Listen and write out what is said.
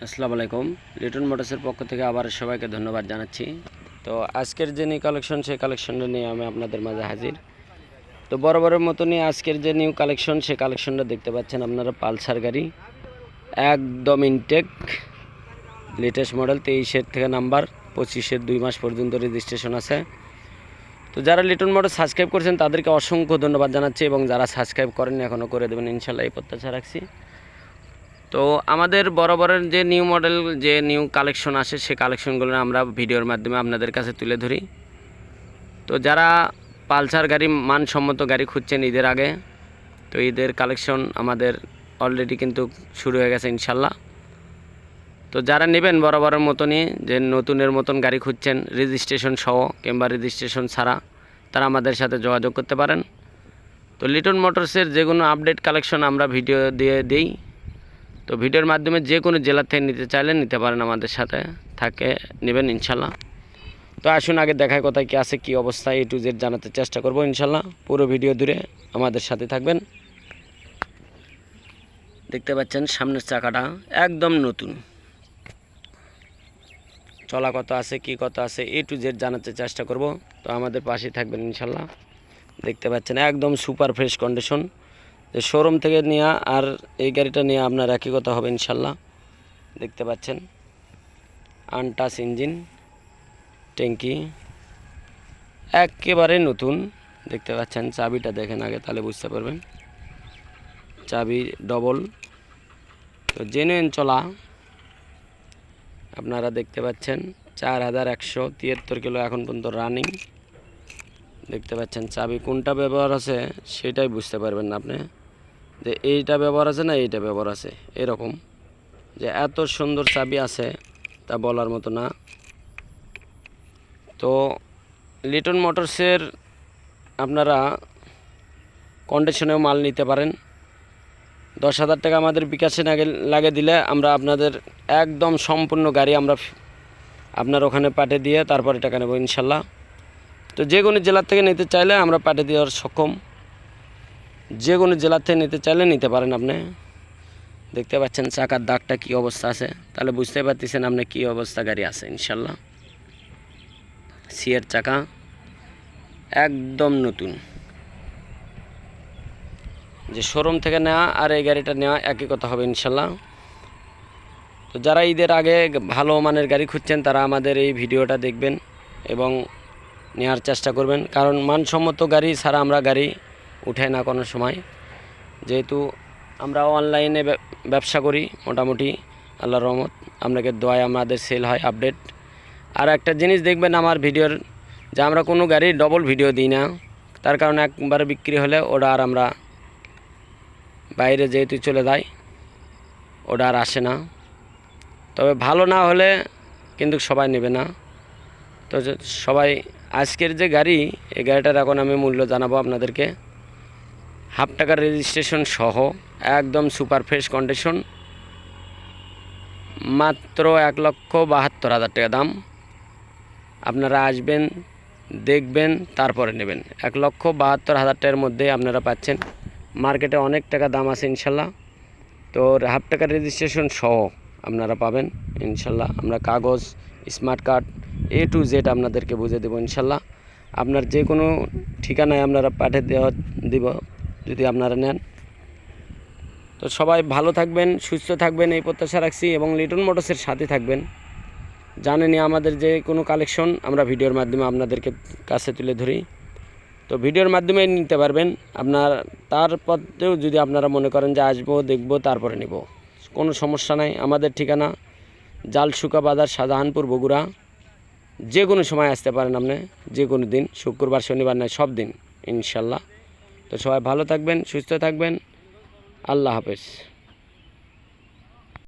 আসসালামু আলাইকুম। লিটন মোটরসের পক্ষ থেকে আবার সবাইকে ধন্যবাদ জানাচ্ছি। তো আজকের যে নিউ কালেকশন সেই কালেকশনটা নিয়ে আমি আপনাদের মাঝে হাজির। তো বরাবরের মতনই আজকের যে নিউ কালেকশন সেই কালেকশনটা দেখতে পাচ্ছেন আপনারা, পালসার গাড়ি একদম ইনটেক লেটেস্ট মডেল, 23-এর থেকে নাম্বার, 25-এর 2 মাস পর্যন্ত রেজিস্ট্রেশন আছে। তো যারা লিটন মোটর সাবস্ক্রাইব করছেন তাদেরকে অসংখ্য ধন্যবাদ জানাচ্ছি, এবং যারা সাবস্ক্রাইব করেননি এখনও করে দেবেন ইনশাল্লাহ, এই প্রত্যাশা রাখছি। তো আমাদের বরাবরের যে নিউ মডেল যে নিউ কালেকশন আসে সেই কালেকশনগুলো আমরা ভিডিওর মাধ্যমে আপনাদের কাছে তুলে ধরি। তো যারা পালসার গাড়ি, মানসম্মত গাড়ি খুঁজছেন ঈদের আগে, তো ঈদের কালেকশন আমাদের অলরেডি কিন্তু শুরু হয়ে গেছে ইনশাল্লাহ। তো যারা নেবেন বরাবরের মতনই, যে নতুনের মতন গাড়ি খুঁজছেন রেজিস্ট্রেশন সহ কিংবা রেজিস্ট্রেশন ছাড়া, তারা আমাদের সাথে যোগাযোগ করতে পারেন। তো লিটন মোটরসের যে কোনো আপডেট কালেকশন আমরা ভিডিও দিয়ে দিই। তো ভিডিওর মাধ্যমে যে কোনো জেলা থেকে নিতে চাইলে নিতে পারেন, আমাদের সাথে থাকে নেবেন ইনশাল্লাহ। তো আসুন আগে দেখায় কোথায় কী আছে, কী অবস্থা A to Z জানাতে চেষ্টা করব ইনশাল্লাহ। পুরো ভিডিও দূরে আমাদের সাথে থাকবেন। দেখতে পাচ্ছেন সামনের চাকাটা একদম নতুন, চলা কত আছে, কি কত আছে A to Z জানাতে চেষ্টা করব। তো আমাদের পাশেই থাকবেন ইনশাল্লাহ। দেখতে পাচ্ছেন একদম সুপার ফ্রেশ কন্ডিশন, যে শোরুম থেকে নেওয়া আর এই গাড়িটা নিয়ে আপনার একই কথা হবে ইনশাল্লাহ। দেখতে পাচ্ছেন আনটাচ ইঞ্জিন, ট্যাঙ্কি একেবারে নতুন। দেখতে পাচ্ছেন চাবিটা দেখেন আগে, তাহলে বুঝতে পারবেন। চাবি ডবল, তো জেনুইন চলা আপনারা দেখতে পাচ্ছেন। 4173 কিলো এখন পর্যন্ত রানিং। দেখতে পাচ্ছেন চাবি কোনটা ব্যবহার আছে সেটাই বুঝতে পারবেন না আপনি, যে এইটা ব্যবহার আছে না এইটা ব্যবহার আছে, এরকম যে এত সুন্দর চাবি আছে তা বলার মতো না। তো লিটন মোটরসের আপনারা কন্ডিশনেও মাল নিতে পারেন। 10,000 টাকা আমাদের বিকাশে লাগে দিলে আমরা আপনাদের একদম সম্পূর্ণ গাড়ি আমরা আপনার ওখানে পাঠিয়ে দিয়ে তারপরে টাকা নেব ইনশাল্লাহ। তো যে কোনো জেলার থেকে নিতে চাইলে আমরা পাঠিয়ে দেওয়ার সক্ষম, যে কোনো জেলার থেকে নিতে চাইলে নিতে পারেন আপনি। দেখতে পাচ্ছেন চাকার দাগটা কী অবস্থা আছে, তাহলে বুঝতে পারতেছেন আপনি কী অবস্থা গাড়ি আছে ইনশাল্লাহ। সিয়ের চাকা একদম নতুন, যে শোরুম থেকে নেওয়া আর এই গাড়িটা নেওয়া একই কথা হবে ইনশাল্লাহ। তো যারা ঈদের আগে ভালো মানের গাড়ি খুঁজছেন তারা আমাদের এই ভিডিওটা দেখবেন এবং নেওয়ার চেষ্টা করবেন, কারণ মানসম্মত গাড়ি ছাড়া আমরা গাড়ি উঠাই না কোনো সময়। যেহেতু আমরা অনলাইনে ব্যবসা করি মোটামুটি, আল্লাহর রহমত, আপনাকে দোয়ায় আমাদের সেল হয় আপডেট। আর একটা জিনিস দেখবেন আমার ভিডিওর, যে আমরা কোনো গাড়ি ডবল ভিডিও দিই না, তার কারণ একবার বিক্রি হলে ওটা আর আমরা বাইরে যেহেতু চলে যায়, ওটা আর আসে না। তবে ভালো না হলে কিন্তু সবাই নেবে না। তো সবাই আজকের যে গাড়ি, এই গাড়িটার এখন আমি মূল্য জানাবো আপনাদেরকে। হাফ টাকার রেজিস্ট্রেশন সহ একদম সুপার ফ্রেশ কন্ডিশন, মাত্র 1,72,000 টাকা দাম। আপনারা আসবেন, দেখবেন, তারপরে নেবেন। 1,72,000 টাকার মধ্যে আপনারা পাচ্ছেন। মার্কেটে অনেক টাকা দাম আছে ইনশাল্লাহ। তো হাফ টাকার রেজিস্ট্রেশন সহ আপনারা পাবেন ইনশাল্লাহ। আমরা কাগজ, smart card A to Z আপনাদেরকে বুঝে দেবো ইনশাল্লাহ। আপনার যে কোনো ঠিকানায় আপনারা পাঠিয়ে দিব যদি আপনারা নেন। তো সবাই ভালো থাকবেন, সুস্থ থাকবেন এই প্রত্যাশা রাখছি, এবং লিটন মোটরসের সাথে থাকবেন। জানেনই আমাদের যে কোনো কালেকশন আমরা ভিডিওর মাধ্যমে আপনাদেরকে কাছে তুলে ধরি। তো ভিডিওর মাধ্যমে নিতে পারবেন আপনার, তারপরেও যদি আপনারা মনে করেন যে আসবো দেখবো তারপরে নেব, কোনো সমস্যা নাই। আমাদের ঠিকানা জালশুকা বাজার, শাহজাহানপুর, বগুড়া। যে কোনো সময় আসতে পারেন আপনি, যে কোনো দিন, শুক্রবার শনিবার নয়, সব দিন ইনশাল্লাহ। তো সবাই ভালো থাকবেন, সুস্থ থাকবেন, আল্লাহ হাফেজ।